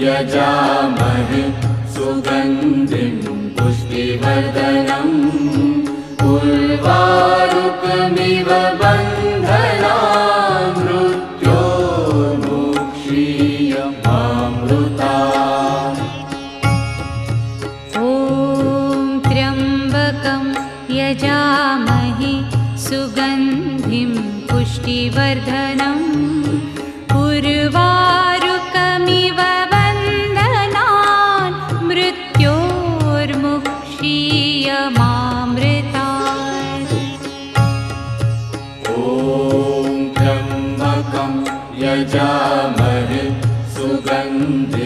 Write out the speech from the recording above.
यजामहे सुगन्धिं पुष्टिवर्धनम् उर्वारुकमिव बन्धनान् मृत्योर्मुक्षीयमामृतात्। ॐ त्र्यम्बकं यजामहे सुगन्धिं पुष्टिवर्धनम् उर्वारुकमिव बन्धनान् मृत्योर्मुक्षीयमामृतात्। ॐ त्र्यम्बकं यजामहे सुगन्धिं